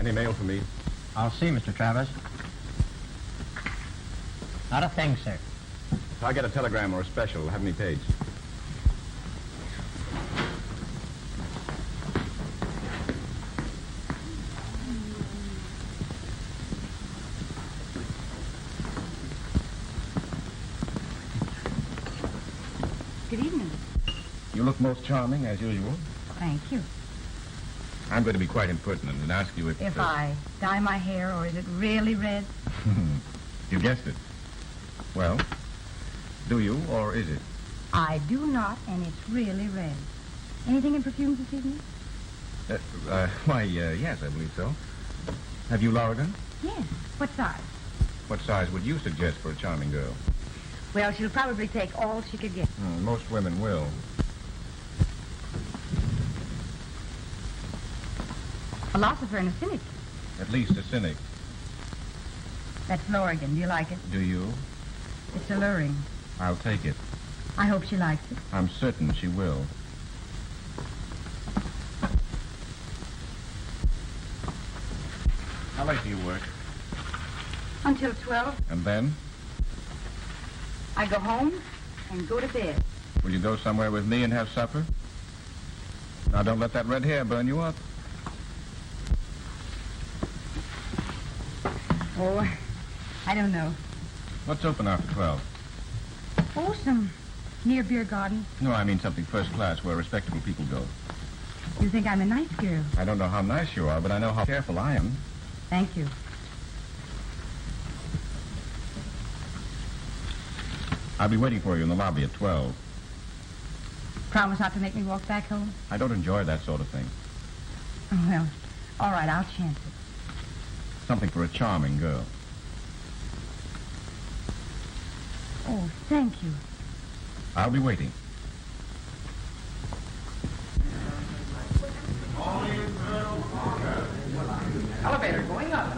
Any mail for me? I'll see, Mr. Travers. Not a thing, sir. If I get a telegram or a special, have me paged. Good evening. You look most charming, as usual. Thank you. I'm going to be quite impertinent and ask you if... If I dye my hair, or is it really red? You guessed it. Well, do you, or is it? I do not, and it's really red. Anything in perfumes this evening? Yes, I believe so. Have you Lorigan? Yes. What size? What size would you suggest for a charming girl? Well, she'll probably take all she could get. Most women will. Philosopher and a cynic. At least a cynic. That's Lorigan. Do you like it? Do you? It's alluring. I'll take it. I hope she likes it. I'm certain she will. How late do you work? Until 12. And then? I go home and go to bed. Will you go somewhere with me and have supper? Now, don't let that red hair burn you up. Oh, I don't know. What's open after 12? Oh, some near beer garden. No, I mean something first class where respectable people go. You think I'm a nice girl? I don't know how nice you are, but I know how careful I am. Thank you. I'll be waiting for you in the lobby at 12. Promise not to make me walk back home? I don't enjoy that sort of thing. Well, all right, I'll chance it. Something for a charming girl. Oh, thank you. I'll be waiting. Elevator going up.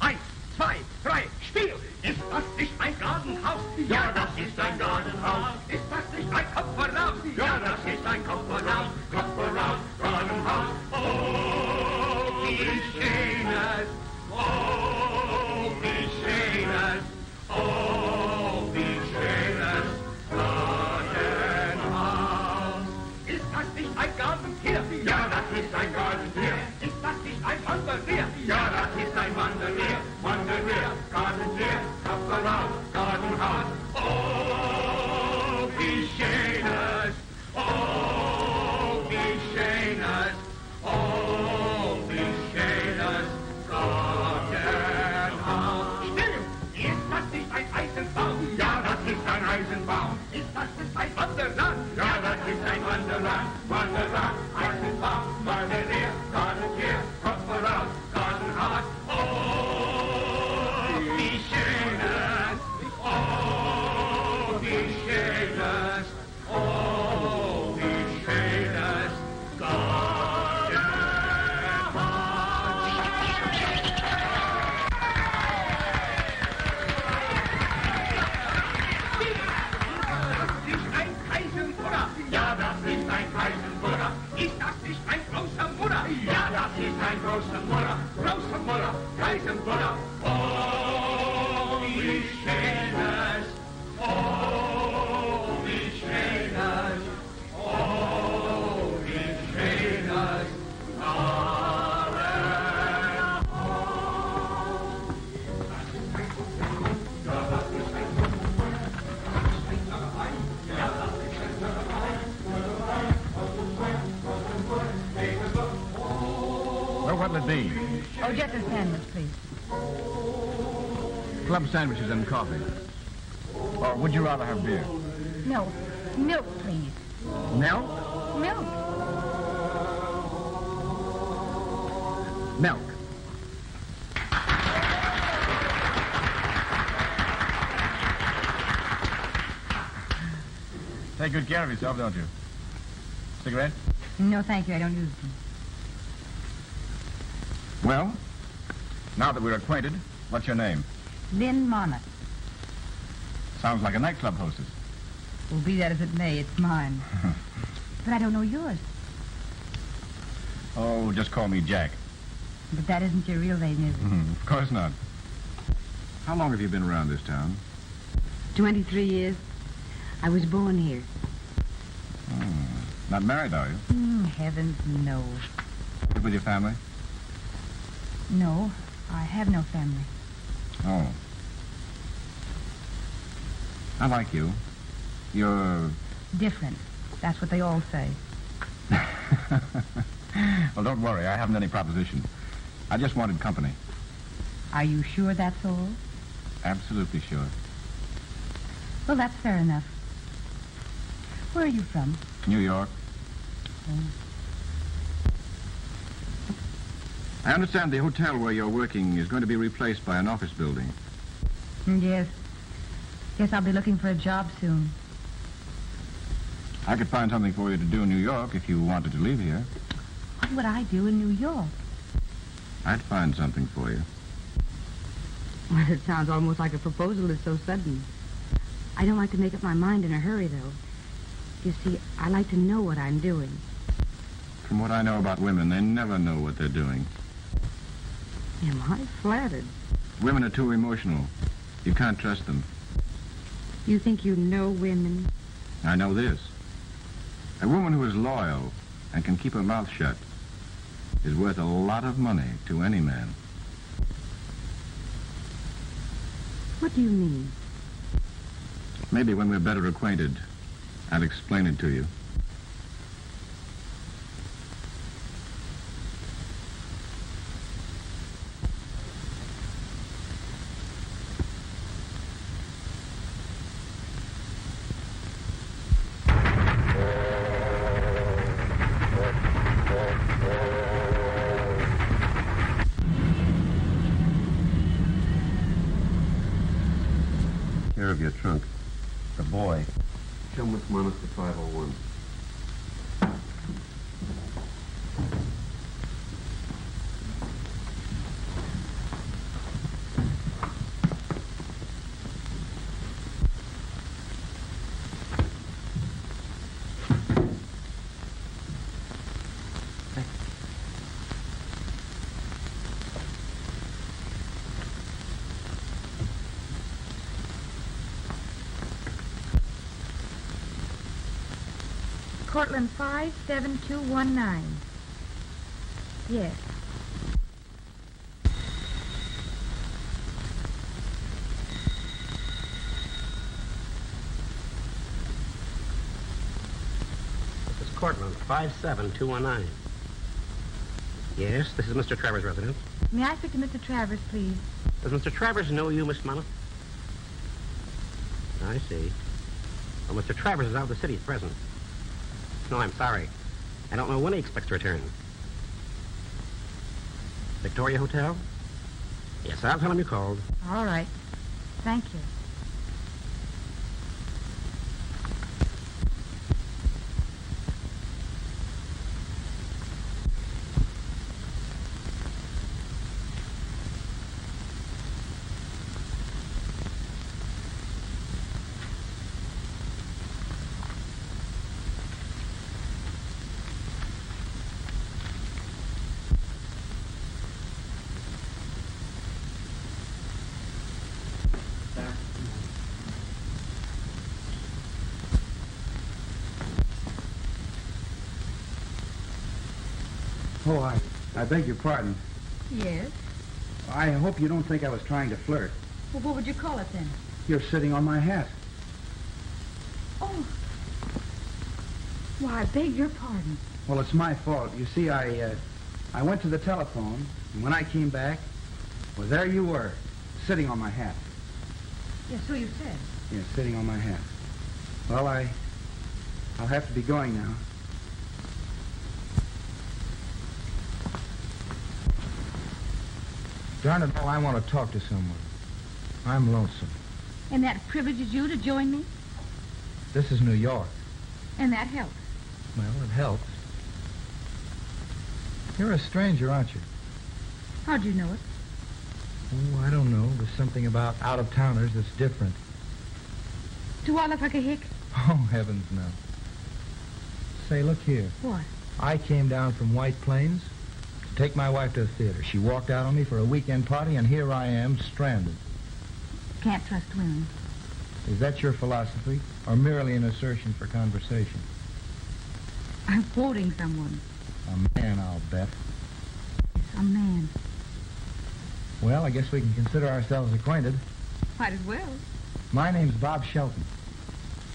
Eins, zwei, drei, Spiel! Ist das nicht ein Gartenhaus? Ja, das ist ein Gartenhaus. Ist das nicht ein Kopf voraus? Ja, das ist ein Kopf voraus. Kopf voraus, Gartenhaus. Oh, wie schön es! Oh, wie schön es! Oh, wie schön es! Gartenhaus. Ist das nicht ein Gartentier? Ja, das ist ein Gartentier. Ist das nicht ein Wandertier? Ja, das ist ein Wandertier. Wandertier, Gartentier, Kopf voraus, Gartenhaus. Oh, wie schön es! Oh, wie schön es! Oh, wie schön es! Gartenhaus. Still! Ist das nicht ein Eisenbaum? Ja, das ist ein Eisenbaum. Ist das nicht ein Wanderland? Ja, das ist ein Wanderland. Wanderland, Eisenbaum, Wandertier, Gartentier, Kopf voraus, Gartenhaus. Oh, wie schön es! Oh, wie schön es! Oh, wie schön es! Ja, das ist ein Kaisenbuddha. Ist das nicht ein großer Mutter? Ja, das ist ein großer Mutter. Großer Mutter, Kaisenbuddha. Oh, wie schön es! Oh, wie schön es! Oh, wie schön es! Well, what'll it be? Oh, just a sandwich, please. Club sandwiches and coffee. Or would you rather have beer? No, milk, please. Milk? Milk. Milk. Take good care of yourself, don't you? Cigarette? No, thank you. I don't use them. Well, now that we're acquainted, what's your name? Lynn Monmouth. Sounds like a nightclub hostess. Well, be that as it may, it's mine. But I don't know yours. Oh, just call me Jack. But that isn't your real name, is it? Of course not. How long have you been around this town? 23 years. I was born here. Not married, are you? Heavens, no. Live with your family? No, I have no family. Oh. I like you. You're... Different. That's what they all say. Well, don't worry. I haven't any proposition. I just wanted company. Are you sure that's all? Absolutely sure. Well, that's fair enough. Where are you from? New York. I understand the hotel where you're working is going to be replaced by an office building. Yes. Guess I'll be looking for a job soon. I could find something for you to do in New York if you wanted to leave here. What would I do in New York? I'd find something for you. Well, it sounds almost like a proposal is so sudden. I don't like to make up my mind in a hurry, though. You see, I like to know what I'm doing. From what I know about women, they never know what they're doing. Am I flattered? Women are too emotional. You can't trust them. You think you know women? I know this. A woman who is loyal and can keep her mouth shut is worth a lot of money to any man. What do you mean? Maybe when we're better acquainted, I'll explain it to you. Care of your trunk. The boy. Come with Monica to 501. Cortland 57219. Yes. This is Cortland 57219. Yes, this is Mr. Travers' residence. May I speak to Mr. Travers, please? Does Mr. Travers know you, Miss Monmouth? I see. Well, Mr. Travers is out of the city at present. No, I'm sorry. I don't know when he expects to return. Victoria Hotel? Yes, I'll tell him you called. All right. Thank you. Oh, I beg your pardon. Yes? I hope you don't think I was trying to flirt. Well, what would you call it then? You're sitting on my hat. Oh. Why, I beg your pardon. Well, it's my fault. You see, I went to the telephone, and when I came back, well, there you were, sitting on my hat. Yes, so you said. Yes, sitting on my hat. Well, I'll have to be going now. Darn it all, I want to talk to someone. I'm lonesome. And that privileges you to join me? This is New York. And that helps. Well, it helps. You're a stranger, aren't you? How'd you know it? Oh, I don't know. There's something about out-of-towners that's different. Do I look like a hick? Oh, heavens, no. Say, look here. What? I came down from White Plains to take my wife to the theater. She walked out on me for a weekend party, and here I am, stranded. Can't trust women. Is that your philosophy, or merely an assertion for conversation? I'm quoting someone. A man, I'll bet. A man. Well, I guess we can consider ourselves acquainted. Might as well. My name's Bob Shelton.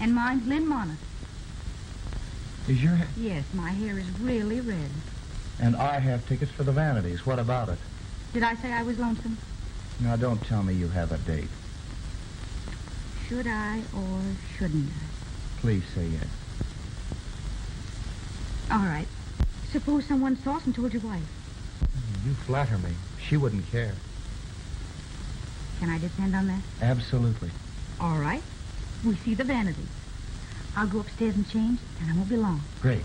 And mine's Lynn Monmouth. Is your... Yes, my hair is really red. And I have tickets for the Vanities. What about it? Did I say I was lonesome? Now, don't tell me you have a date. Should I or shouldn't I? Please say yes. All right. Suppose someone saw us and told your wife. You flatter me. She wouldn't care. Can I depend on that? Absolutely. All right. We see the Vanities. I'll go upstairs and change, and I won't be long. Great.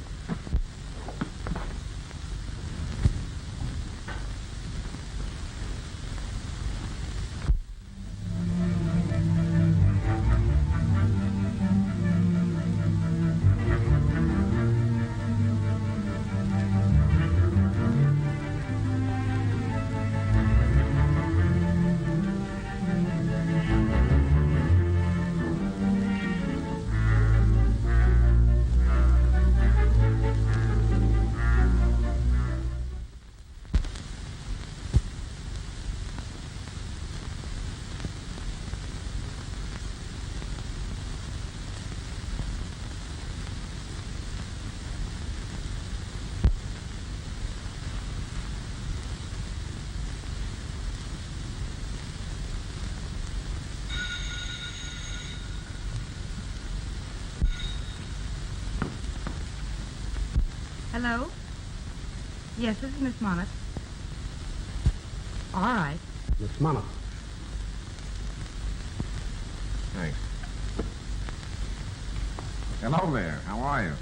Hello? Yes, this is Miss Monmouth. All right. Miss Monmouth. Thanks. Hello there. How are you?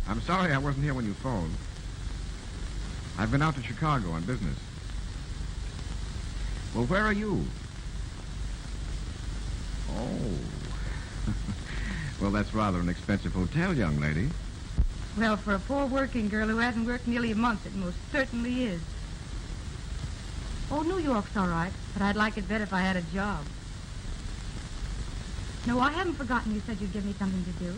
I'm sorry I wasn't here when you phoned. I've been out to Chicago on business. Well, where are you? Oh. Well, that's rather an expensive hotel, young lady. Well, for a poor working girl who hasn't worked nearly a month, it most certainly is. Oh, New York's all right, but I'd like it better if I had a job. No, I haven't forgotten you said you'd give me something to do.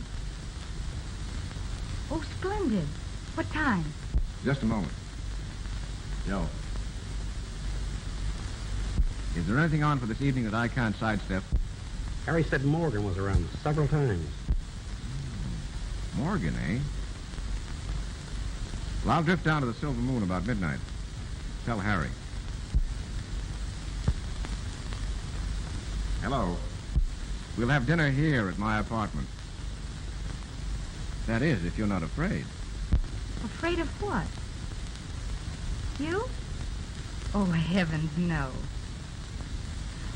Oh, splendid. What time? Just a moment. Joe. Is there anything on for this evening that I can't sidestep? Harry said Morgan was around several times. Morgan, eh? Well, I'll drift down to the Silver Moon about midnight. Tell Harry. Hello. We'll have dinner here at my apartment. That is, if you're not afraid. Afraid of what? You? Oh, heavens, no.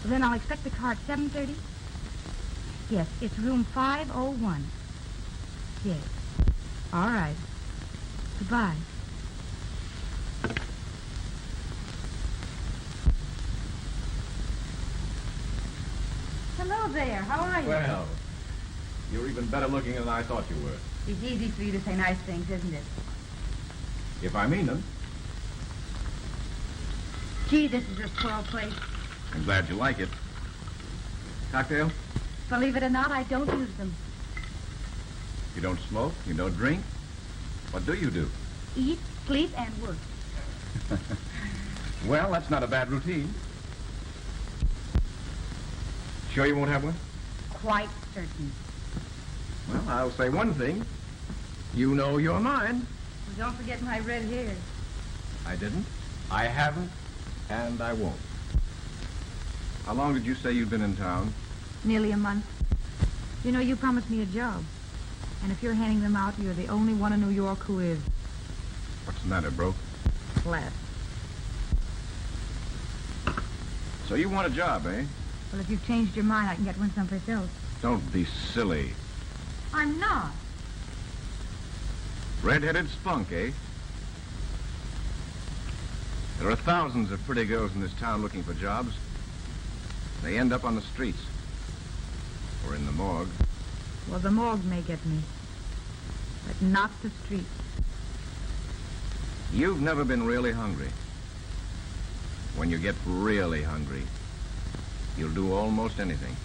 Well, then I'll expect the car at 7:30? Yes, it's room 501. Yes. All right. Goodbye. Hello there. How are you? Well, you're even better looking than I thought you were. It's easy for you to say nice things, isn't it? If I mean them. Gee, this is a swell place. I'm glad you like it. Cocktail? Believe it or not, I don't use them. You don't smoke? You don't drink? What do you do? Eat, sleep, and work. Well, that's not a bad routine. Sure you won't have one? Quite certain. Well, I'll say one thing. You know you're mine. Well, don't forget my red hair. I didn't. I haven't. And I won't. How long did you say you'd been in town? Nearly a month. You know, you promised me a job. And if you're handing them out, you're the only one in New York who is. What's the matter, broke? Flat. So you want a job, eh? Well, if you've changed your mind, I can get one someplace else. Don't be silly. I'm not. Red-headed spunk, eh? There are thousands of pretty girls in this town looking for jobs. They end up on the streets. Or in the morgue. Well, the morgue may get me, but not the street. You've never been really hungry. When you get really hungry, you'll do almost anything.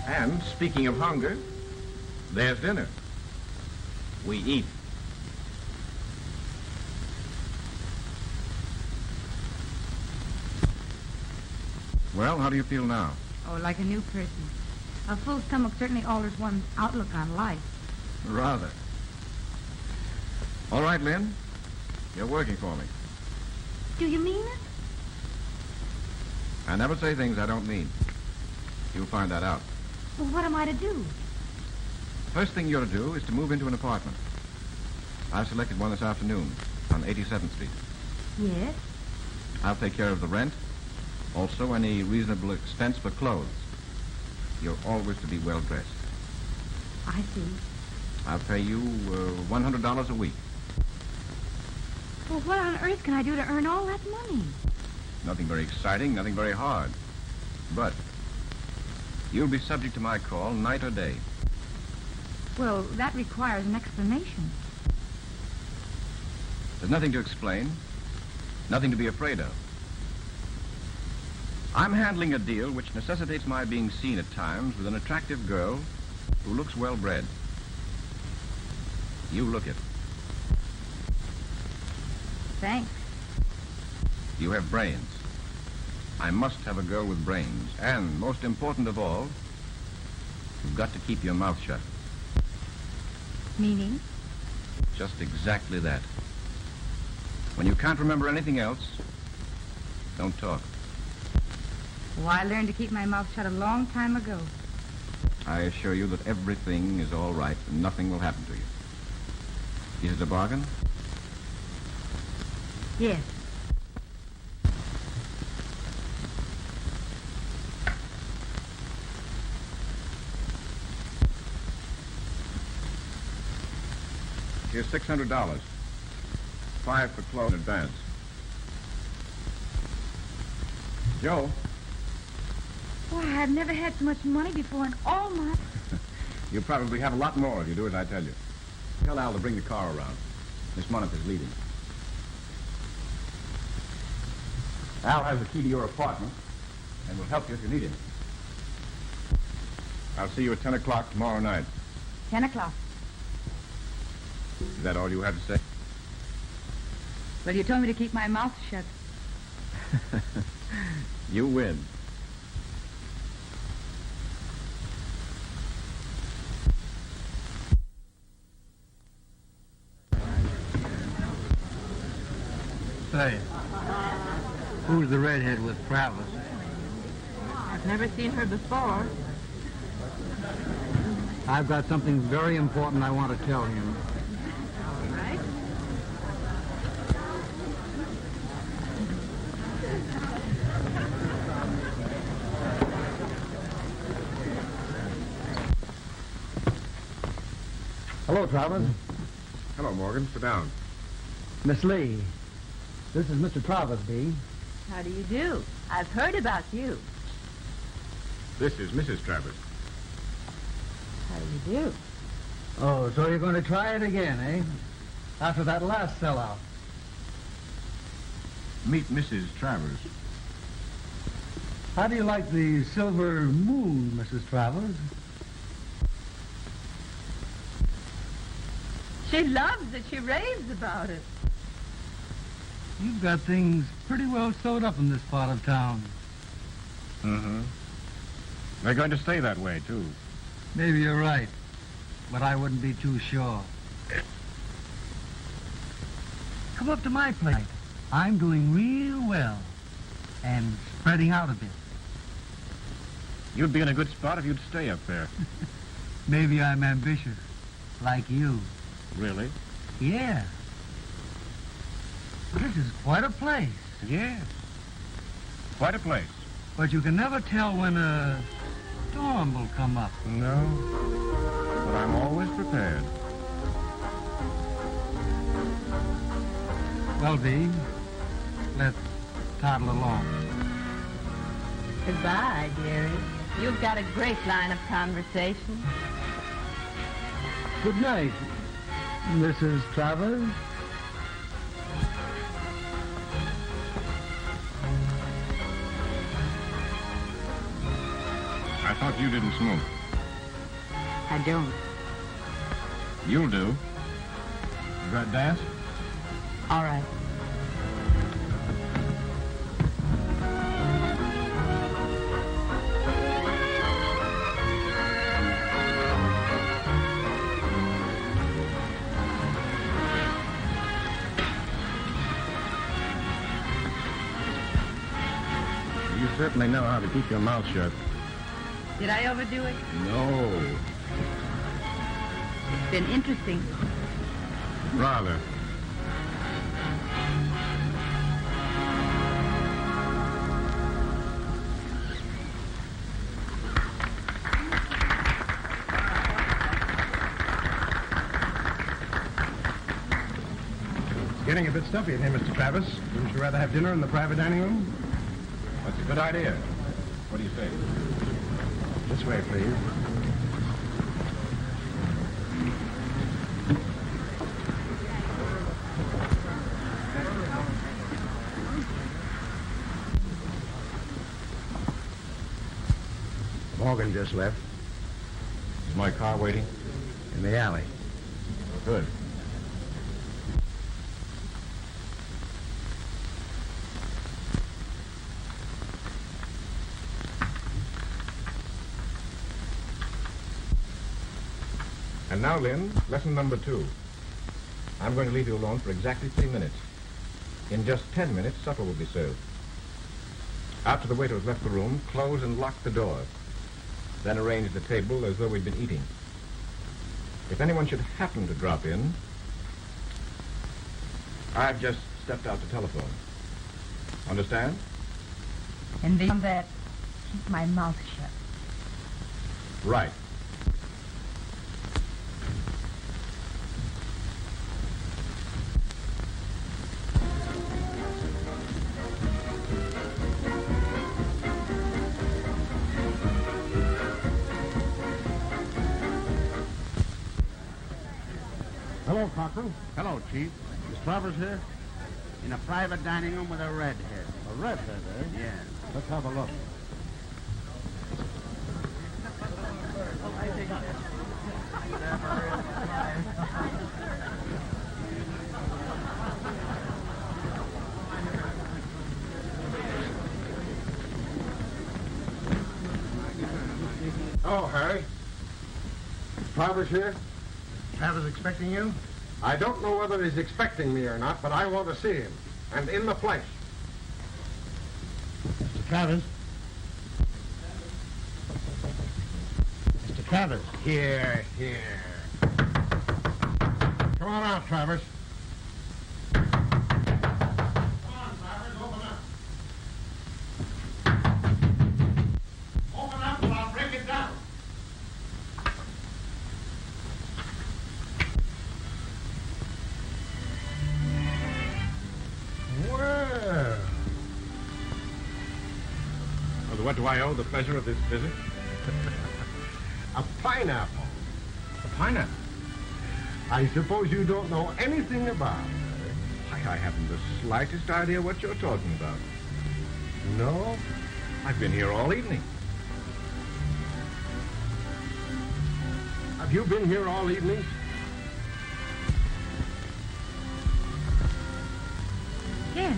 And speaking of hunger, there's dinner. We eat. Well, how do you feel now? Oh, like a new person. A full stomach certainly alters one's outlook on life. Rather. All right, Lynn. You're working for me. Do you mean it? I never say things I don't mean. You'll find that out. Well, what am I to do? First thing you're to do is to move into an apartment. I've selected one this afternoon on 87th Street. Yes? I'll take care of the rent. Also, any reasonable expense for clothes. You're always to be well dressed. I see. I'll pay you $100 a week. Well, what on earth can I do to earn all that money? Nothing very exciting, nothing very hard. But you'll be subject to my call night or day. Well, that requires an explanation. There's nothing to explain, nothing to be afraid of. I'm handling a deal which necessitates my being seen at times with an attractive girl who looks well-bred. You look it. Thanks. You have brains. I must have a girl with brains. And, most important of all, you've got to keep your mouth shut. Meaning? Just exactly that. When you can't remember anything else, don't talk. Well, I learned to keep my mouth shut a long time ago. I assure you that everything is all right and nothing will happen to you. Is it a bargain? Yes. Here's $600. 5 for clothes in advance. Joe? Why, I've never had so much money before in all my... You'll probably have a lot more if you do as I tell you. Tell Al to bring the car around. Miss Monmouth leading. Al has the key to your apartment and will help you if you need him. I'll see you at 10 o'clock tomorrow night. 10 o'clock. Is that all you have to say? Well, you told me to keep my mouth shut. You win. Say, who's the redhead with Travis? I've never seen her before. I've got something very important I want to tell you. All right. Hello, Travis. Hello, Morgan. Sit down. Miss Lee, this is Mr. Travis, B. How do you do? I've heard about you. This is Mrs. Travis. How do you do? Oh, so you're going to try it again, eh? After that last sellout. Meet Mrs. Travers. How do you like the silver moon, Mrs. Travers? She loves it. She raves about it. You've got things pretty well sewed up in this part of town. Mm-hmm. They're going to stay that way, too. Maybe you're right, but I wouldn't be too sure. Come up to my place. I'm doing real well and spreading out a bit. You'd be in a good spot if you'd stay up there. Maybe I'm ambitious, like you. Really? Yeah. This is quite a place. Yes. Quite a place. But you can never tell when a storm will come up. No. But I'm always prepared. Well, V, let's toddle along. Goodbye, dearie. You've got a great line of conversation. Good night, Mrs. Travers. I thought you didn't smoke. I don't. You'll do. You got to dance? All right. You certainly know how to keep your mouth shut. Did I overdo it? No. It's been interesting. Rather. It's getting a bit stuffy in here, Mr. Travis. Wouldn't you rather have dinner in the private dining room? That's a good idea. What do you say? This way, please. Morgan just left. Is my car waiting? In the alley. Good. And now, Lynn, lesson number 2. I'm going to leave you alone for exactly 3 minutes. In just 10 minutes, supper will be served. After the waiter has left the room, close and lock the door. Then arrange the table as though we'd been eating. If anyone should happen to drop in, I've just stepped out to telephone. Understand? And beyond that, keep my mouth shut. Right. Hello, Cochran. Hello, Chief. Is Travers here? In a private dining room with a redhead. A redhead, eh? Yes. Let's have a look. Oh, Harry. Travers here? Travers expecting you? I don't know whether he's expecting me or not, but I want to see him. And in the flesh. Mr. Travers? Mr. Travers? Here. Come on out, Travers. Come on, Travers, open up. Open up or I'll break it down. Well. Well, what do I owe the pleasure of this visit? A pineapple. A pineapple. I suppose you don't know anything about it. I haven't the slightest idea what you're talking about. No? I've been here all evening. Have you been here all evening? Yes.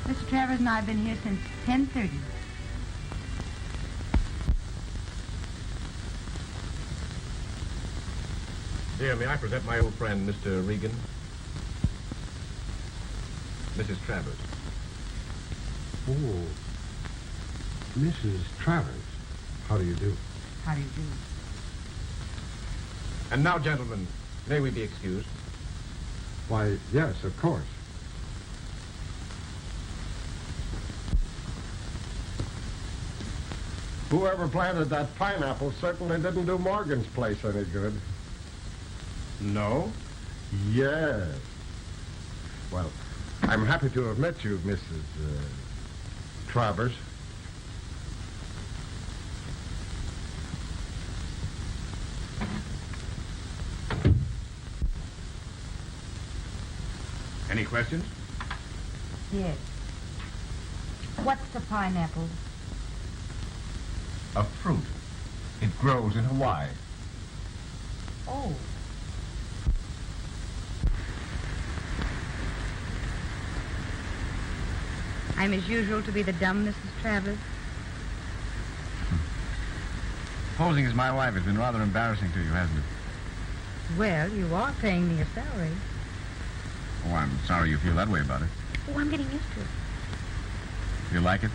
Mr. Travers and I have been here since 10:30. Dear, may I present my old friend, Mr. Regan? Mrs. Travers. Oh, Mrs. Travers. How do you do? How do you do? And now, gentlemen, may we be excused? Why, yes, of course. Whoever planted that pineapple certainly didn't do Morgan's place any good. No. Yes. Well, I'm happy to have met you, Mrs. Travers. Any questions? Yes. What's a pineapple? A fruit. It grows in Hawaii. Oh. I'm as usual to be the dumb Mrs. Travers. Posing as my wife has been rather embarrassing to you, hasn't it? Well, you are paying me a salary. Oh, I'm sorry you feel that way about it. Oh, I'm getting used to it. You like it?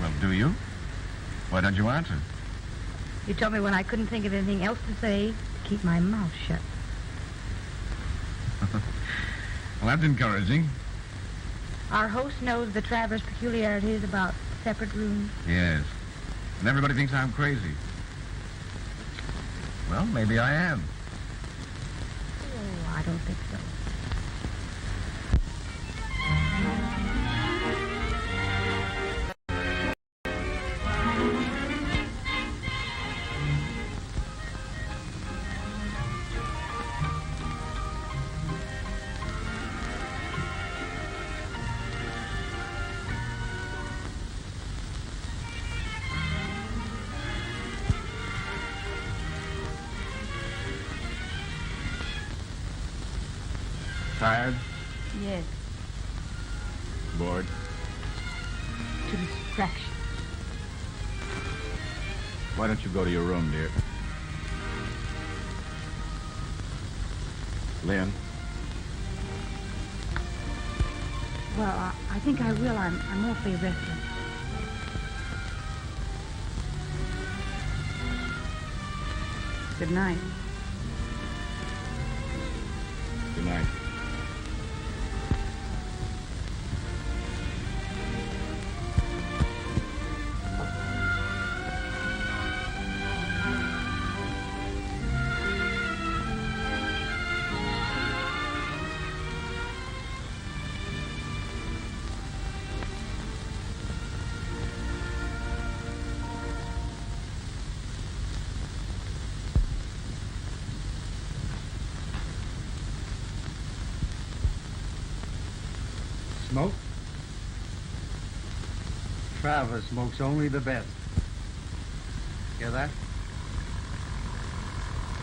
Well, do you? Why don't you answer? You told me when I couldn't think of anything else to say to keep my mouth shut. Well, that's encouraging. Our host knows the Travers peculiarities about separate rooms. Yes. And everybody thinks I'm crazy. Well, maybe I am. Oh, I don't think so. Tired? Yes, Bored? to distraction. Why don't you go to your room, dear? Lynn? Well, I think I will. I'm awfully restless. Good night. Good night. Smoke? Travers smokes only the best. Hear that?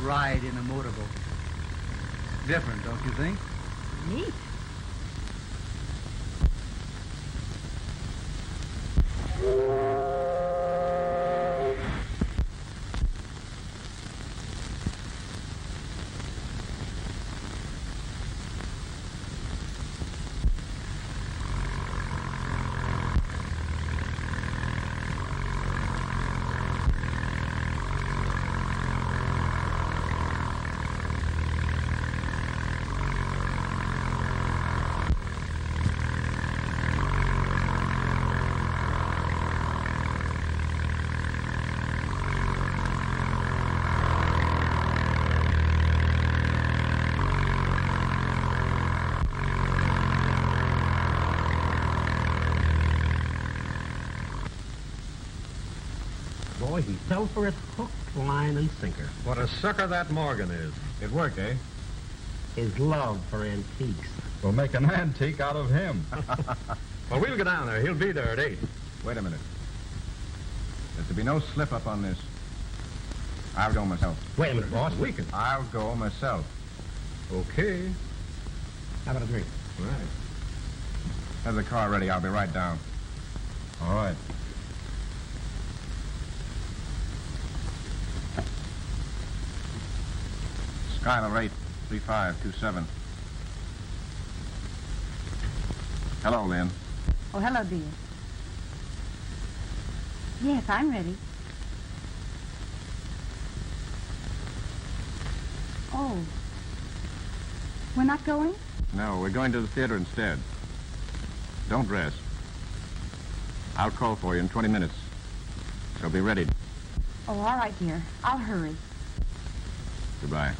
Ride in a motorboat. Different, don't you think? Neat. Boy, he fell for it hook, line, and sinker. What a sucker that Morgan is. It worked, eh? His love for antiques. We'll make an antique out of him. Well, we'll go down there. He'll be there at 8. Wait a minute. There's to be no slip-up on this. I'll go myself. Wait a minute, boss. We can. I'll go myself. Okay. How about a drink? All right. Have the car ready. I'll be right down. All right. Skylar rate 3527. Hello, Lynn. Oh, hello, dear. Yes, I'm ready. Oh. We're not going? No, we're going to the theater instead. Don't rest. I'll call for you in 20 minutes. So be ready. Oh, all right, dear. I'll hurry. Goodbye.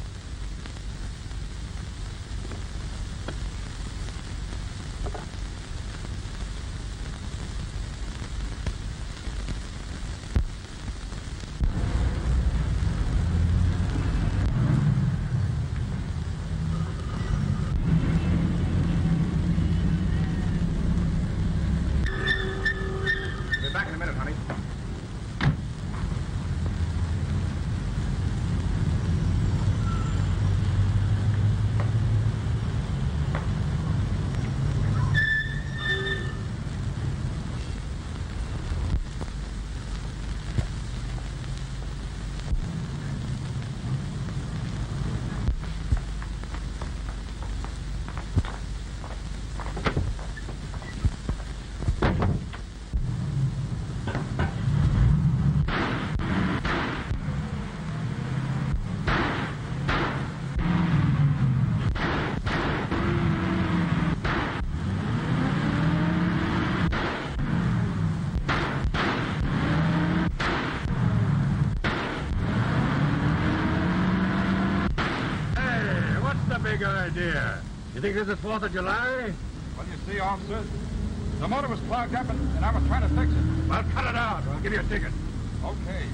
Big idea. You think this is 4th of July? Well, you see, officer, the motor was clogged up and I was trying to fix it. Well, cut it out. I'll give you a ticket. Okay.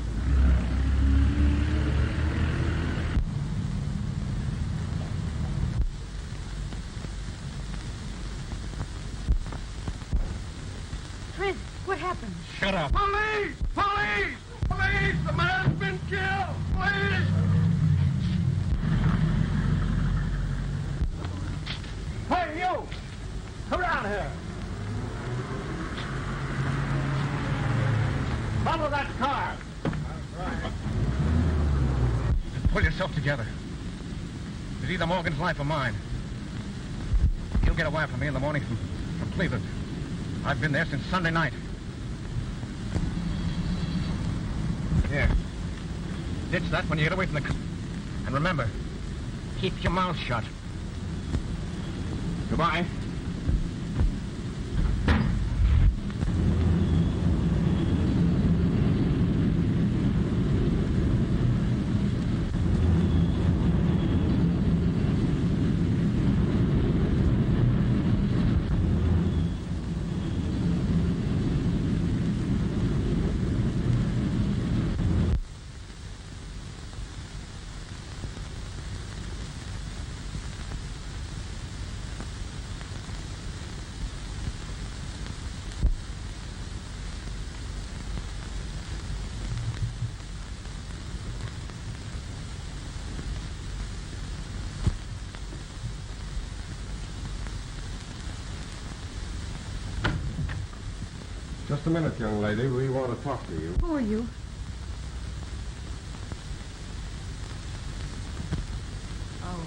Chris, what happened? Shut up. Police! Police! Police! The man's been killed! Police! Hey, you! Come down here! Follow that car! Pull yourself together. It's either Morgan's life or mine. He'll get a wire from me in the morning from Cleveland. I've been there since Sunday night. Here. Ditch that when you get away from the... And remember, keep your mouth shut. Goodbye. Just a minute, young lady. We want to talk to you. Who are you? Oh,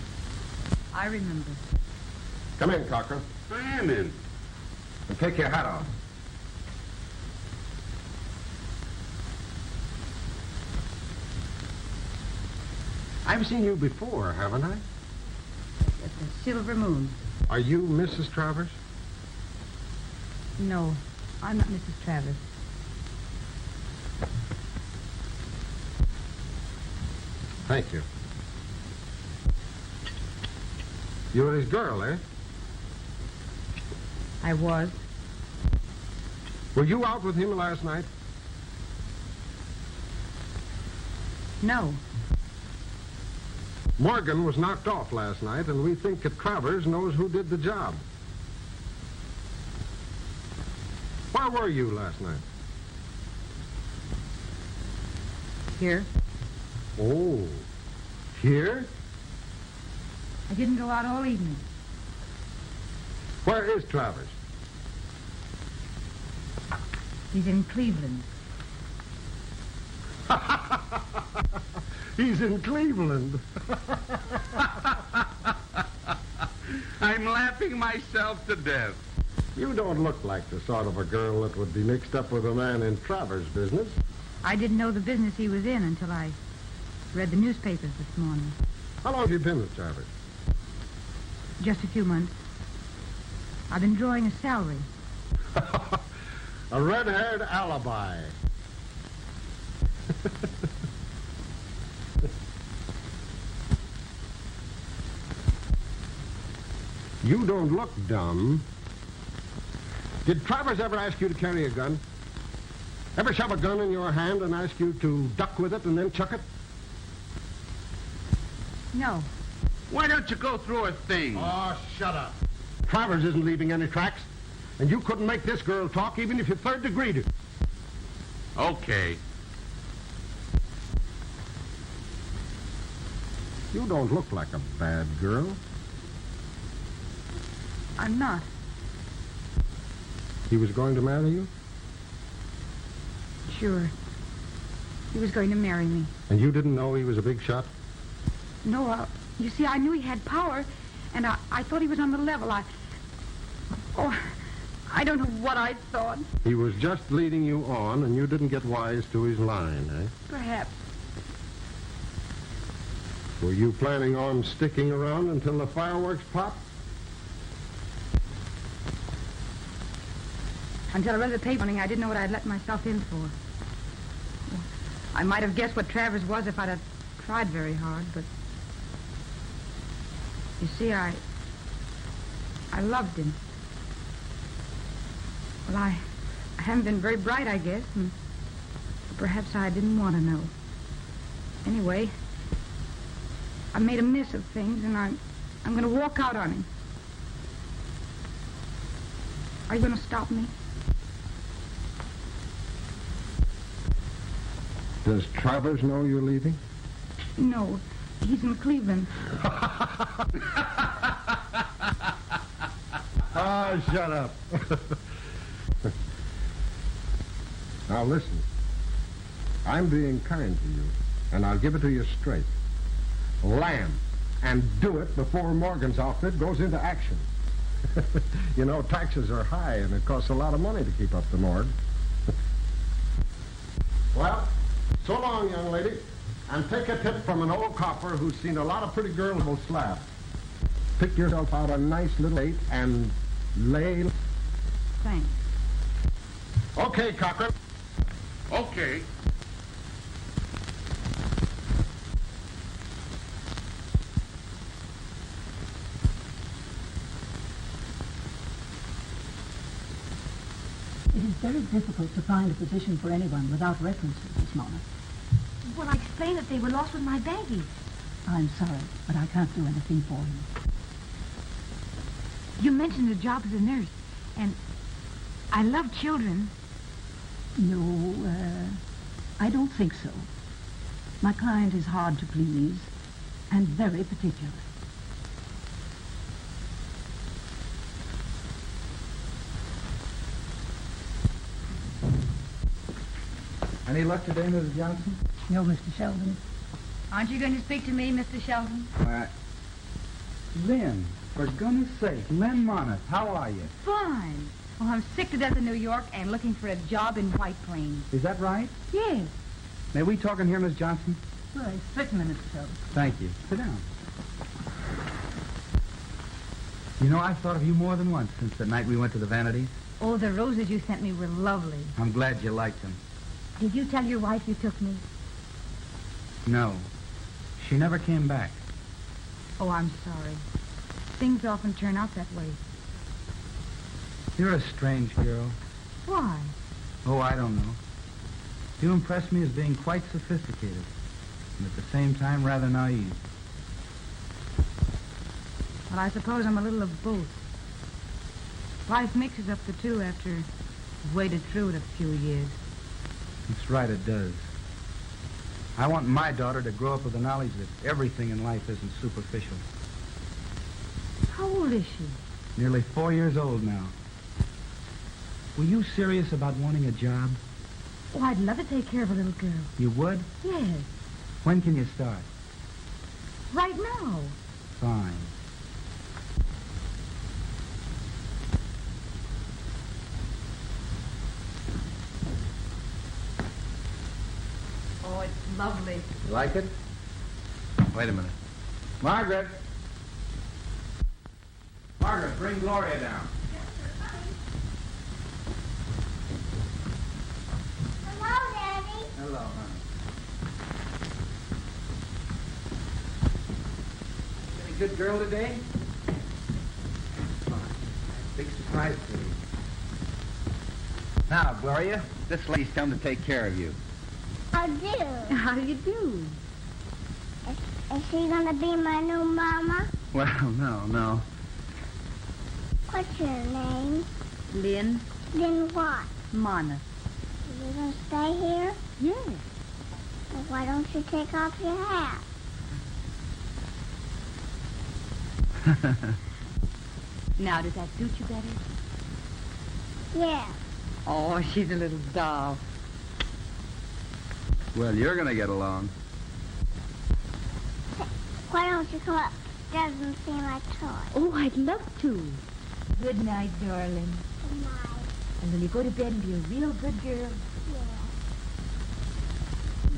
I remember. Come in, Cochran. I am in. And take your hat off. I've seen you before, haven't I? At the Silver Moon. Are you Mrs. Travers? No, I'm not Mrs. Travers. Thank you. You were his girl, eh? I was. Were you out with him last night? No. Morgan was knocked off last night, and we think that Travers knows who did the job. Where were you last night? Here. Oh, here? I didn't go out all evening. Where is Travers? He's in Cleveland. He's in Cleveland. I'm laughing myself to death. You don't look like the sort of a girl that would be mixed up with a man in Travers' business. I didn't know the business he was in until I read the newspapers this morning. How long have you been with Travers? Just a few months. I've been drawing a salary. A red-haired alibi. You don't look dumb. Did Travers ever ask you to carry a gun? Ever shove a gun in your hand and ask you to duck with it and then chuck it? No. Why don't you go through a thing? Oh, shut up. Travers isn't leaving any tracks, and you couldn't make this girl talk even if you third-degreed her. Okay. You don't look like a bad girl. I'm not. He was going to marry you? Sure. He was going to marry me. And you didn't know he was a big shot? No, you see, I knew he had power, and I thought he was on the level. I don't know what I thought. He was just leading you on, and you didn't get wise to his line, eh? Perhaps. Were you planning on sticking around until the fireworks pop? Until I read the paper, I didn't know what I'd let myself in for. I might have guessed what Travers was if I'd have tried very hard, but... You see, I loved him. Well, I haven't been very bright, I guess, and perhaps I didn't want to know. Anyway, I made a mess of things, and I'm going to walk out on him. Are you going to stop me? Does Travers know you're leaving? No, he's in Cleveland. Ah, shut up. Now listen. I'm being kind to you, and I'll give it to you straight. Lamb, and do it before Morgan's outfit goes into action. You know, taxes are high, and it costs a lot of money to keep up the morgue. Well, so long, young lady, and take a tip from an old copper who's seen a lot of pretty girls will slap. Pick yourself out a nice little date and lay... Thanks. Okay, Cochran. Okay. It is very difficult to find a position for anyone without references, Miss Mona. Well, I explained that they were lost with my baggage. I'm sorry, but I can't do anything for you. You mentioned a job as a nurse, and I love children. No, I don't think so. My client is hard to please and very particular. Any luck today, Mrs. Johnson? No, Mr. Sheldon. Aren't you going to speak to me, Mr. Sheldon? Lynn, for goodness sake, Lynn Monis, how are you? Fine. Well, I'm sick to death in New York and looking for a job in White Plains. Is that right? Yes. May we talk in here, Miss Johnson? Well, certainly, Mr. Sheldon. Thank you. Sit down. You know, I've thought of you more than once since the night we went to the Vanities. Oh, the roses you sent me were lovely. I'm glad you liked them. Did you tell your wife you took me? No. She never came back. Oh, I'm sorry. Things often turn out that way. You're a strange girl. Why? Oh, I don't know. You impress me as being quite sophisticated, and at the same time rather naive. Well, I suppose I'm a little of both. Life mixes up the two after you've waded through it a few years. That's right, it does. I want my daughter to grow up with the knowledge that everything in life isn't superficial. How old is she? Nearly 4 years old now. Were you serious about wanting a job? Oh, I'd love to take care of a little girl. You would? Yes. When can you start? Right now. Fine. Oh, it's lovely. You like it? Wait a minute. Margaret! Margaret, bring Gloria down. Hello, Daddy. Hello, honey. Any good girl today? Fine. Big surprise for you. Now, Gloria, this lady's come to take care of you. I do. How do you do? Is she gonna be my new mama? Well, no. What's your name? Lynn. Then what? Mona. You gonna stay here? Yes. Well, why don't you take off your hat? Now, does that suit you better? Yeah. Oh, she's a little doll. Well, you're going to get along. Why don't you come up? Doesn't see my toy. Oh, I'd love to. Good night, darling. Good night. And when you go to bed and be a real good girl. Yeah.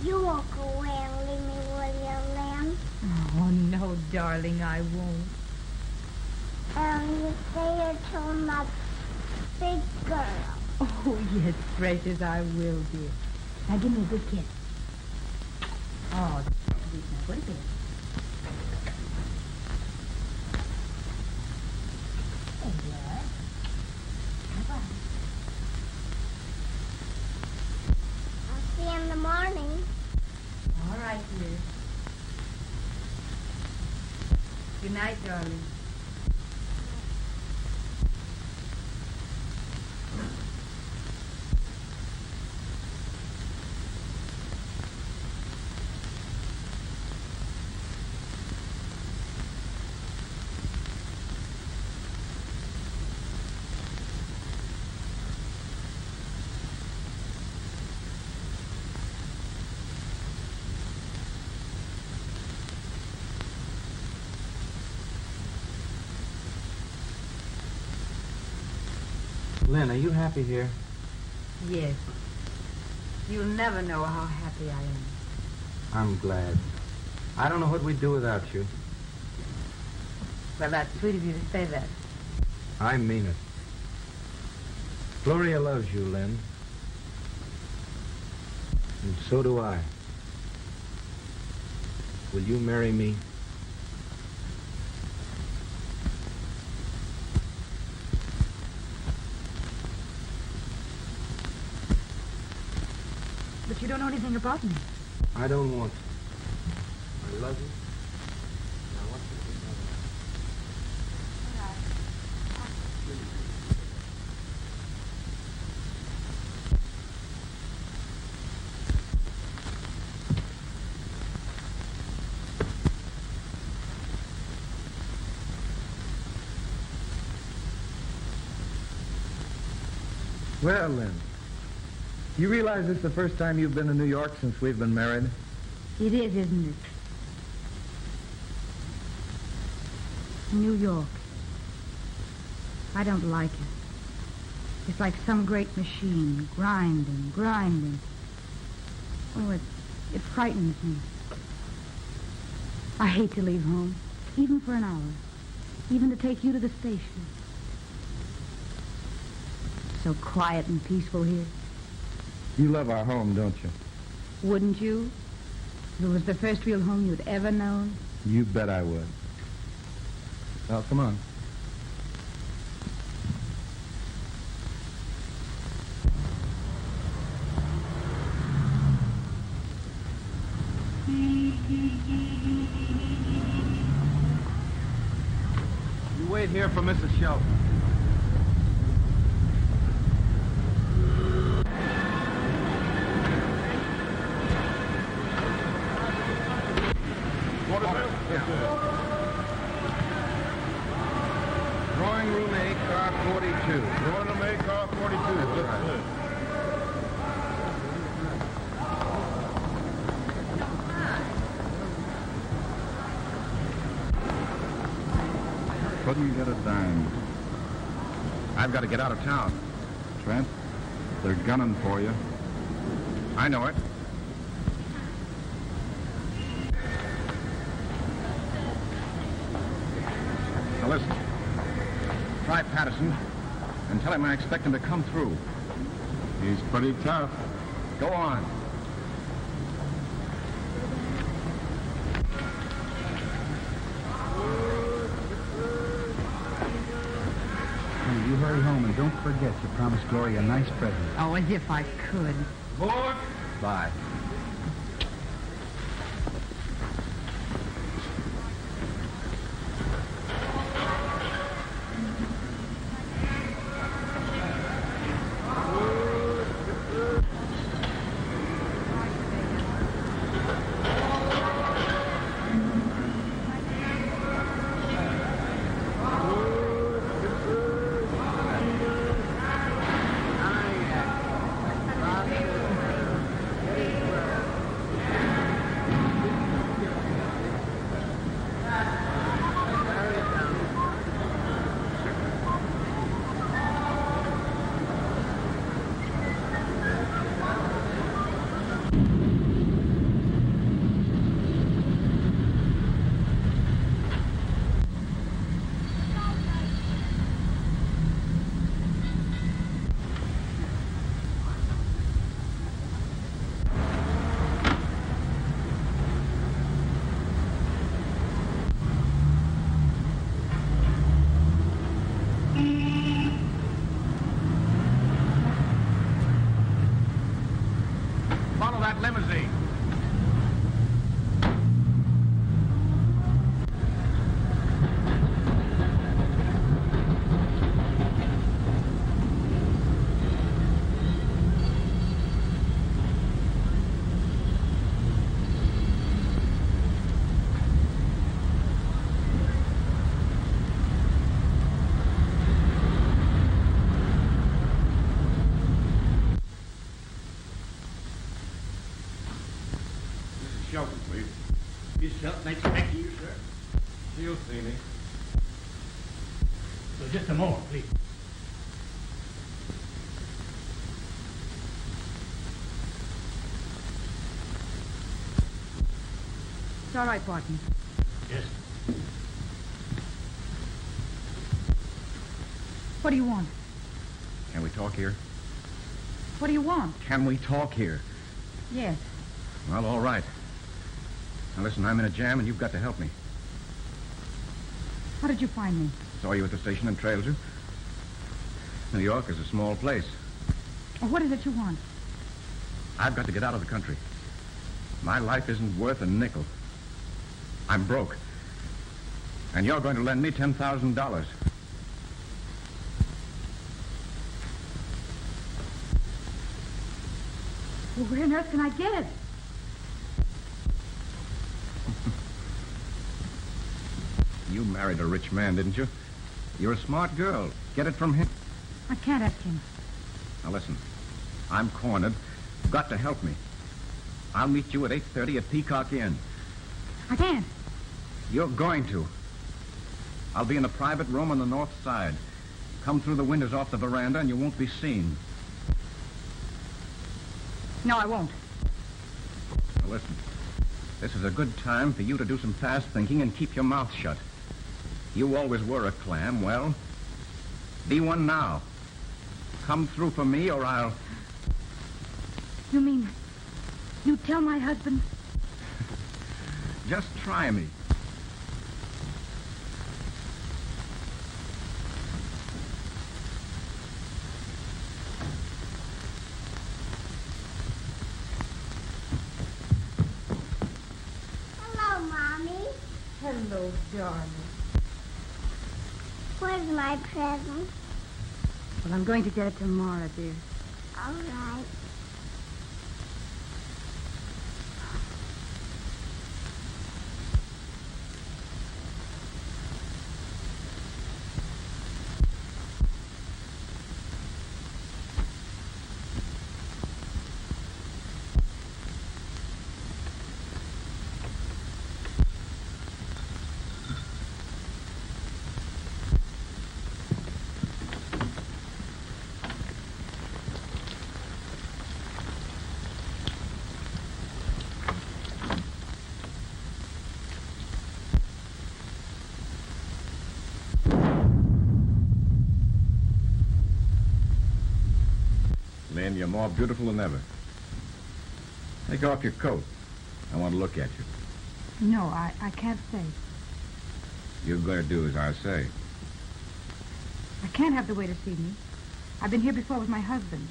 You won't go away and leave me, will you, Lynn? Oh, no, darling, I won't. You stay here till I'm a big girl. Oh, yes, precious, I will, dear. Now, give me a good kiss. Oh, sweet. Now, go to bed. There you are. Bye-bye. I'll see you in the morning. All right, dear. Good night, darling. Lynn, are you happy here? Yes. You'll never know how happy I am. I'm glad. I don't know what we'd do without you. Well, that's sweet of you to say that. I mean it. Gloria loves you, Lynn. And so do I. Will you marry me? But you don't know anything about me. I don't want to. I love you. And I want you to be my wife. Well, Lynn, you realize this is the first time you've been to New York since we've been married? It is, isn't it? New York. I don't like it. It's like some great machine, grinding, grinding. Oh, it frightens me. I hate to leave home, even for an hour, even to take you to the station. So quiet and peaceful here. You love our home, don't you? Wouldn't you? If it was the first real home you'd ever known. You bet I would. Well, come on. You wait here for Mrs. Shelton. Drawing room A, car 42. Drawing room A, car 42. That's right. Couldn't get a dime. I've got to get out of town. Trent, they're gunning for you. I know it. Now listen. Try Patterson and tell him I expect him to come through. He's pretty tough. Go on. Hey, you hurry home and don't forget you promised Gloria a nice present. Oh, as if I could. Board. Bye. that limousine. Shelton, please. Miss Shelton expecting you, sir. She'll see me. So just a moment, please. It's all right, Barton. Yes. What do you want? Can we talk here? What do you want? Can we talk here? Yes. Well, all right. Now, listen, I'm in a jam, and you've got to help me. How did you find me? Saw you at the station and trailed you. New York is a small place. Well, what is it you want? I've got to get out of the country. My life isn't worth a nickel. I'm broke. And you're going to lend me $10,000. Well, where on earth can I get it? You married a rich man, didn't you? You're a smart girl. Get it from him. I can't ask him. Now, listen. I'm cornered. You've got to help me. I'll meet you at 8:30 at Peacock Inn. I can't. You're going to. I'll be in a private room on the north side. Come through the windows off the veranda and you won't be seen. No, I won't. Now, listen. This is a good time for you to do some fast thinking and keep your mouth shut. You always were a clam. Well, be one now. Come through for me or I'll... You mean you tell my husband? Just try me. Hello, Mommy. Hello, darling. Where's my present? Well, I'm going to get it tomorrow, dear. All right. Lynn, you're more beautiful than ever. Take off your coat. I want to look at you. No, I can't stay. You're going to do as I say. I can't have the waiter see me. I've been here before with my husband.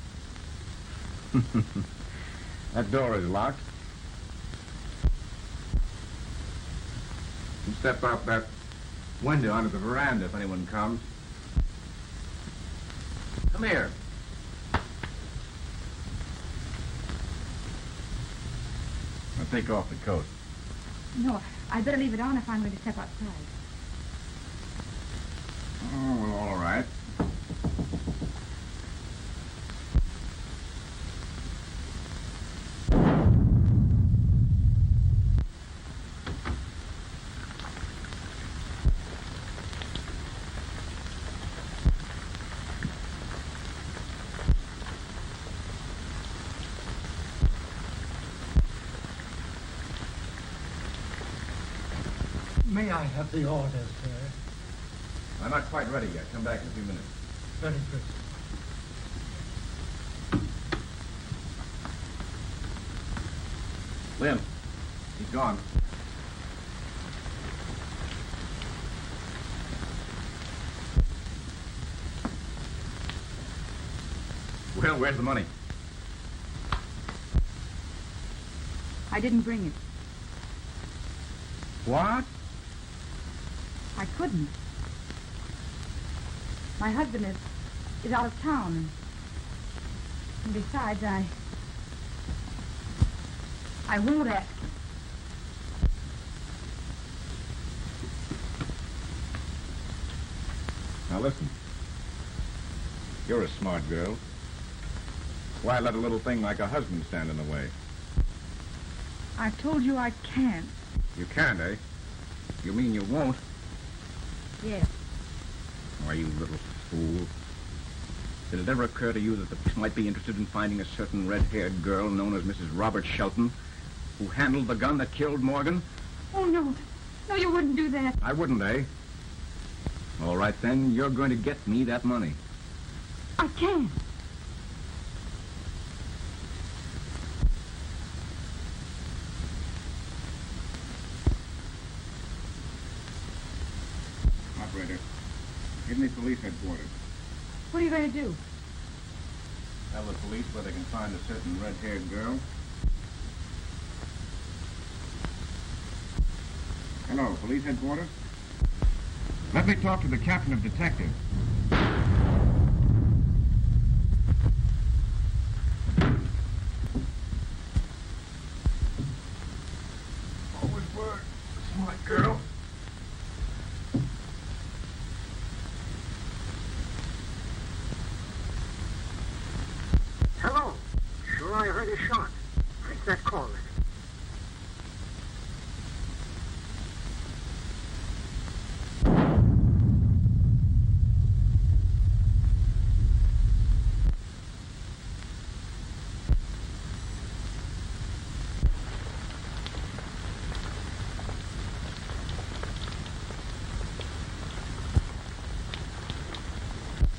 That door is locked. You step out that window onto the veranda if anyone comes. Come here. Now take off the coat. No, I better leave it on if I'm going to step outside. Oh, well, all right. May I have the orders, sir? I'm not quite ready yet. Come back in a few minutes. Very good. Lynn, he's gone. Well, where's the money? I didn't bring it. What? I couldn't. My husband is out of town. And besides, I won't ask him. Now listen. You're a smart girl. Why let a little thing like a husband stand in the way? I told you I can't. You can't, eh? You mean you won't? Yes. Why, you little fool. Did it ever occur to you that the police might be interested in finding a certain red-haired girl known as Mrs. Robert Shelton, who handled the gun that killed Morgan? Oh, no. No, you wouldn't do that. I wouldn't, eh? All right, then, you're going to get me that money. I can't. Operator, give me police headquarters. What are you going to do? Tell the police where they can find a certain red-haired girl. Hello, police headquarters? Let me talk to the captain of detectives. Always were a smart girl. Hello. Sure, I heard a shot. Take that call.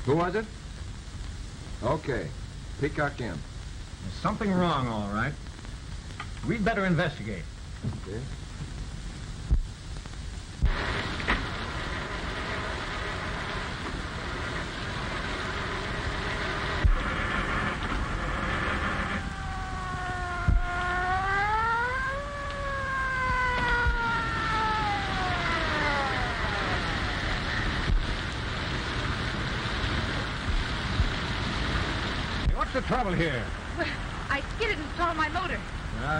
Who was it? Okay. Peacock in. There's something wrong, all right. We'd better investigate. Okay. What's the trouble here? Well, I skidded and stalled my motor.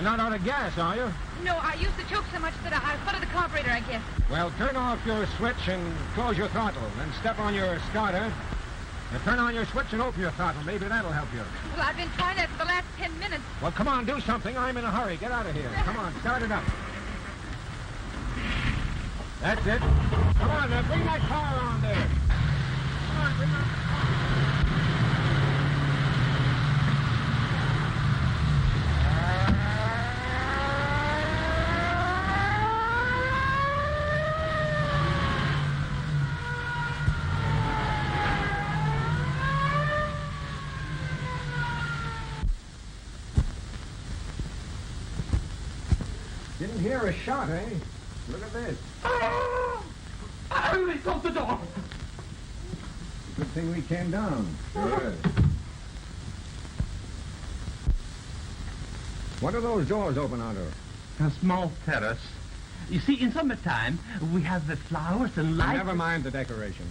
Not out of gas, are you? No, I used the choke so much that I flooded the carburetor, I guess. Well, turn off your switch and close your throttle. Then step on your starter. Now turn on your switch and open your throttle. Maybe that'll help you. Well, I've been trying that for the last 10 minutes. Well, come on, do something. I'm in a hurry. Get out of here. Come on, start it up. That's it. Come on, now, bring that car on there. Come on, bring that car. Didn't hear a shot, eh? Look at this. I closed the door. Good thing we came down. Sure is. What are those doors open onto? A small terrace. You see, in summertime, we have the flowers and lights. Never mind the decoration.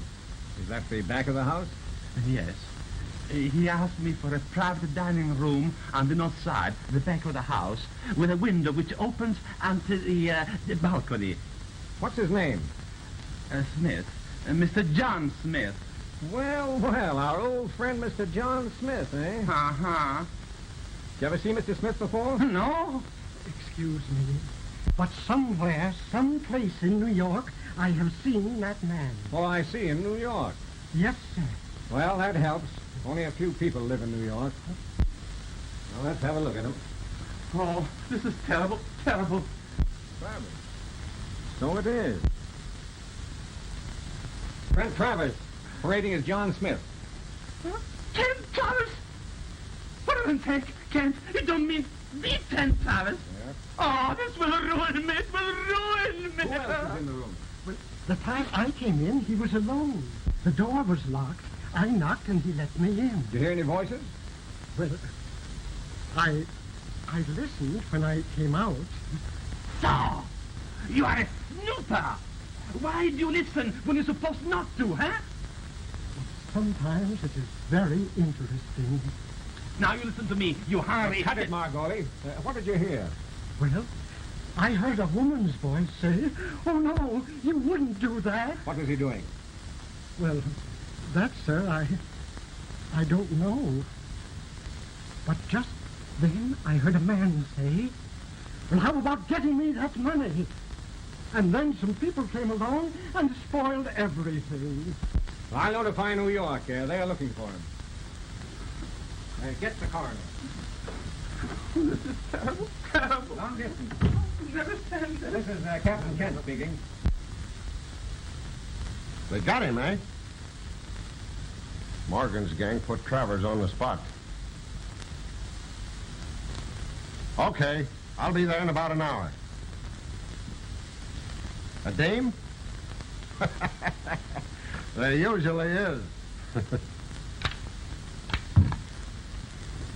Is that the back of the house? Yes. He asked me for a private dining room on the north side, the back of the house, with a window which opens onto the balcony. What's his name? Smith. Mr. John Smith. Well, well, our old friend Mr. John Smith, eh? Uh-huh. Did you ever see Mr. Smith before? No. Excuse me, but somewhere, someplace in New York, I have seen that man. Oh, I see, in New York. Yes, sir. Well, that helps. Only a few people live in New York. Well, let's have a look at him. Oh, this is terrible, terrible. Travers. So it is. Friend Travers, parading as John Smith. Huh? Kent Travers? For heaven's sake, Kent, you don't mean the Kent Travers? Yes. Oh, this will ruin me. It will ruin me. Who else is in the room? Well, the time I came in, he was alone. The door was locked. I knocked and he let me in. Did you hear any voices? Well, I I listened when I came out. So, you are a snooper. Why do you listen when you're supposed not to, huh? Sometimes it is very interesting. Now you listen to me, you hurry. Cut it, Margoli. What did you hear? Well, I heard a woman's voice say, "Oh, no, you wouldn't do that." What was he doing? Well, that, sir, I don't know. But just then I heard a man say, "Well, how about getting me that money?" And then some people came along and spoiled everything. I'll notify New York. They are looking for him. Get the coroner. This is terrible, terrible. Long distance. Never stand there. This is Captain Kent speaking. They got him, eh? Morgan's gang put Travers on the spot. Okay, I'll be there in about an hour. A dame? There usually is.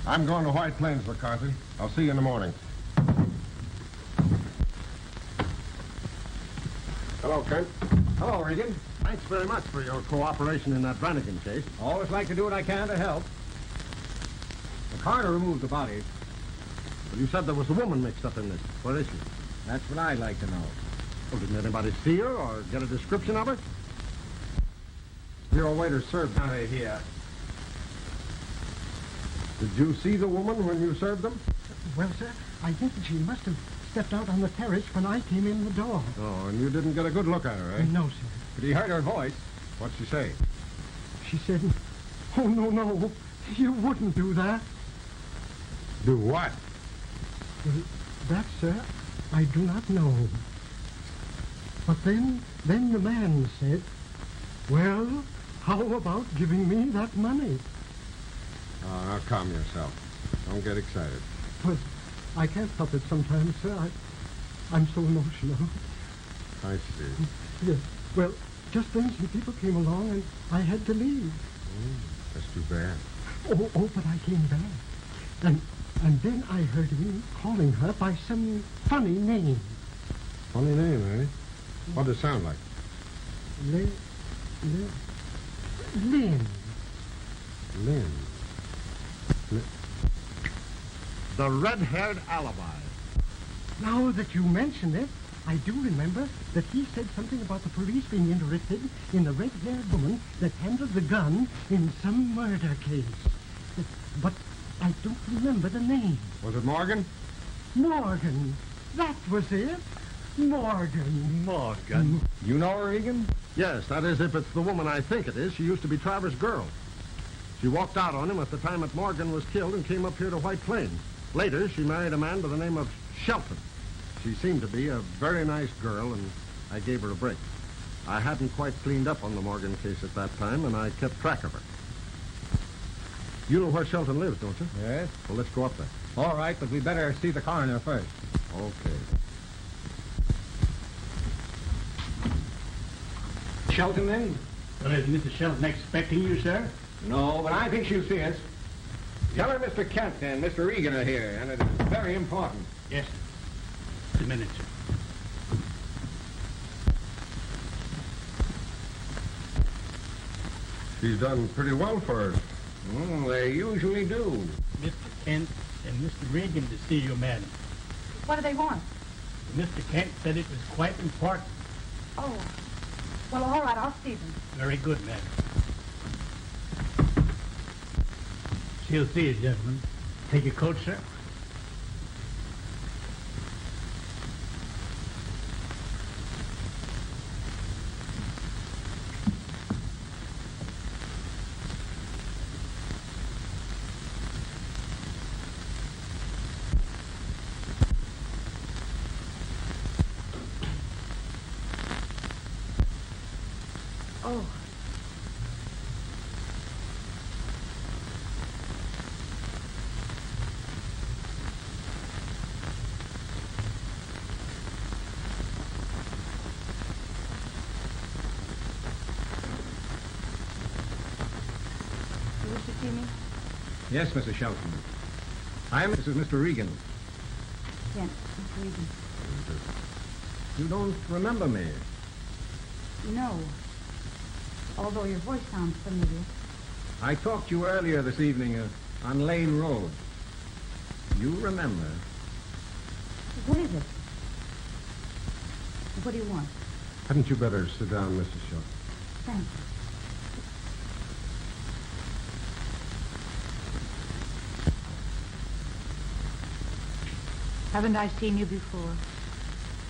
I'm going to White Plains, McCarthy. I'll see you in the morning. Hello, Kent. Hello, Regan. Thanks very much for your cooperation in that Brannigan case. Always like to do what I can to help. The coroner removed the body. Well, you said there was a woman mixed up in this. Where is she? That's what I'd like to know. Well, didn't anybody see her or get a description of her? Your waiter served down here. Did you see the woman when you served them? Well, sir, I think that she must have stepped out on the terrace when I came in the door. Oh, and you didn't get a good look at her, eh? No, sir. But he heard her voice. What'd she say? She said, "Oh, no, you wouldn't do that." Do what? Well, that, sir, I do not know. But then the man said, "Well, how about giving me that money?" Oh, now calm yourself. Don't get excited. But I can't help it sometimes, sir. I'm so emotional. I see. Yes. Well, just then some people came along and I had to leave. That's too bad. Oh, but I came back. And then I heard him calling her by some funny name. Funny name, eh? What does it sound like? Lynn. Lynn. The red-haired Alibi. Now that you mention it, I do remember that he said something about the police being interested in the red-haired woman that handled the gun in some murder case. But I don't remember the name. Was it Morgan? Morgan. That was it. Morgan. You know her, Regan? Yes, that is, if it's the woman I think it is. She used to be Travers' girl. She walked out on him at the time that Morgan was killed and came up here to White Plains. Later, she married a man by the name of Shelton. She seemed to be a very nice girl, and I gave her a break. I hadn't quite cleaned up on the Morgan case at that time, and I kept track of her. You know where Shelton lives, don't you? Yes. Well, let's go up there. All right, but we better see the coroner first. Okay. Shelton, then? Well, is Mrs. Shelton expecting you, sir? No, but I think she'll see us. Tell her Mr. Kent and Mr. Regan are here, and it is very important. Yes, sir. Just a minute, sir. She's done pretty well for us. They usually do. Mr. Kent and Mr. Regan to see you, madam. What do they want? Mr. Kent said it was quite important. Oh, well, all right, I'll see them. Very good, madam. She'll see you, gentlemen. Take your coat, sir. Oh. You wish to see me? Yes, Mrs. Shelton. This is Mr. Regan. Kent. I'm leaving. You don't remember me. No. Although your voice sounds familiar. I talked to you earlier this evening on Lane Road. You remember. What is it? What do you want? Hadn't you better sit down, Mrs. Shaw? Thank you. Haven't I seen you before?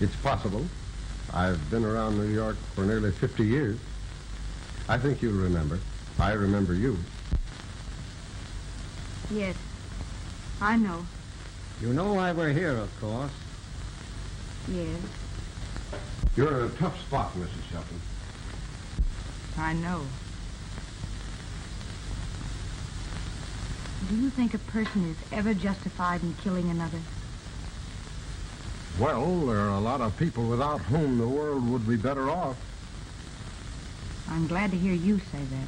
It's possible. I've been around New York for nearly 50 years. I think you'll remember. I remember you. Yes. I know. You know why we're here, of course. Yes. You're in a tough spot, Mrs. Shelton. I know. Do you think a person is ever justified in killing another? Well, there are a lot of people without whom the world would be better off. I'm glad to hear you say that.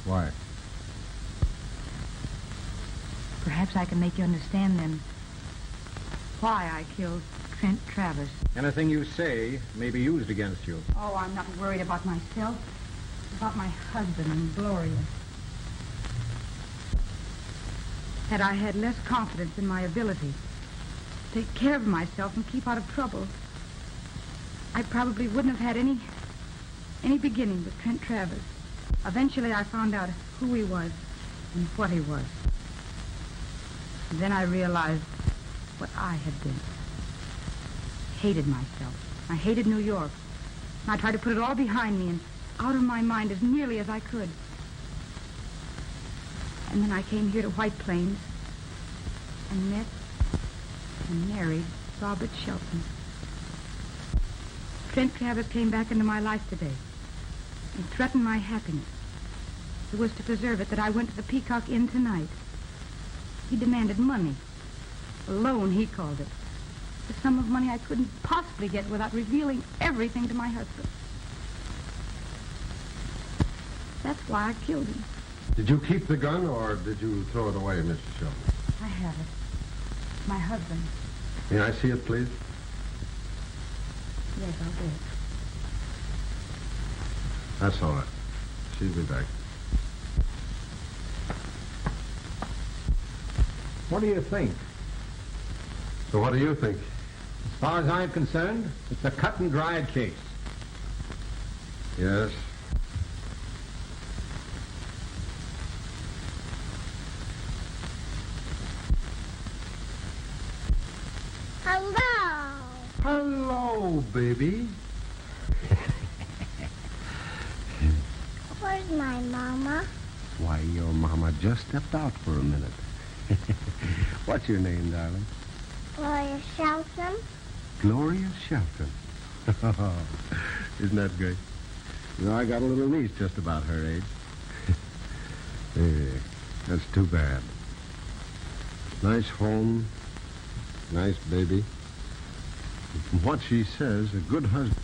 Why? Perhaps I can make you understand then why I killed Trent Travers. Anything you say may be used against you. Oh, I'm not worried about myself. About my husband and Gloria. Had I had less confidence in my ability to take care of myself and keep out of trouble, I probably wouldn't have had any beginning with Trent Travers. Eventually I found out who he was and what he was. And then I realized what I had been. Hated myself. I hated New York. And I tried to put it all behind me and out of my mind as nearly as I could. And then I came here to White Plains and met and married Robert Shelton. Trent Travers came back into my life today. He threatened my happiness. It was to preserve it that I went to the Peacock Inn tonight. He demanded money. A loan, he called it. The sum of money I couldn't possibly get without revealing everything to my husband. That's why I killed him. Did you keep the gun, or did you throw it away, Mrs. Shelton? I have it. My husband. May I see it, please? Yes, I'll do it. That's all right. She'll be back. What do you think? So what do you think? As far as I'm concerned, it's a cut and dried case. Yes. Hello. Hello, baby. Where's my mama? Why, your mama just stepped out for a minute. What's your name, darling? Gloria Shelton. Gloria Shelton. Isn't that great? You know, I got a little niece just about her age. Yeah, that's too bad. Nice home, nice baby. From what she says, a good husband.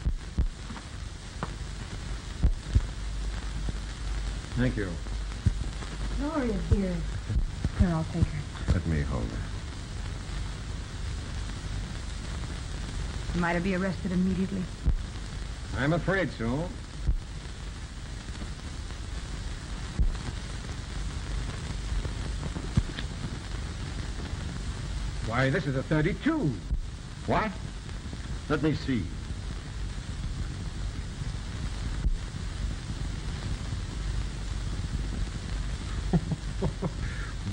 Thank you. Gloria's here. Here, I'll take her. Let me hold her. Might I be arrested immediately? I'm afraid so. Why, this is a 32. What? Let me see.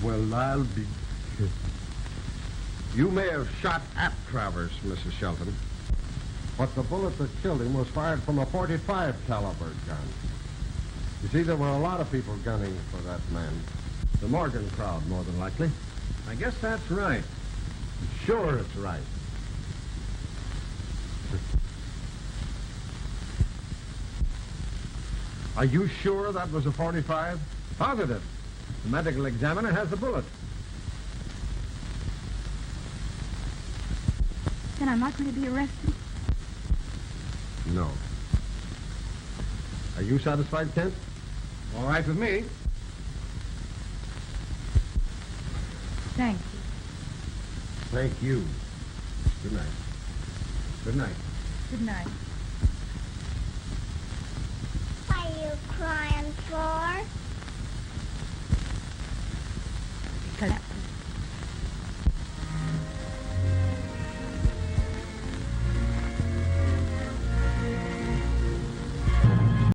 Well, I'll be... You may have shot at Travers, Mrs. Shelton. But the bullet that killed him was fired from a .45 caliber gun. You see, there were a lot of people gunning for that man. The Morgan crowd, more than likely. I guess that's right. Sure it's right. Are you sure that was a .45? Positive. The medical examiner has the bullet. Then I'm not going to be arrested? No. Are you satisfied, Kent? All right with me. Thank you. Thank you. Good night. Good night. Good night. What are you crying for? Because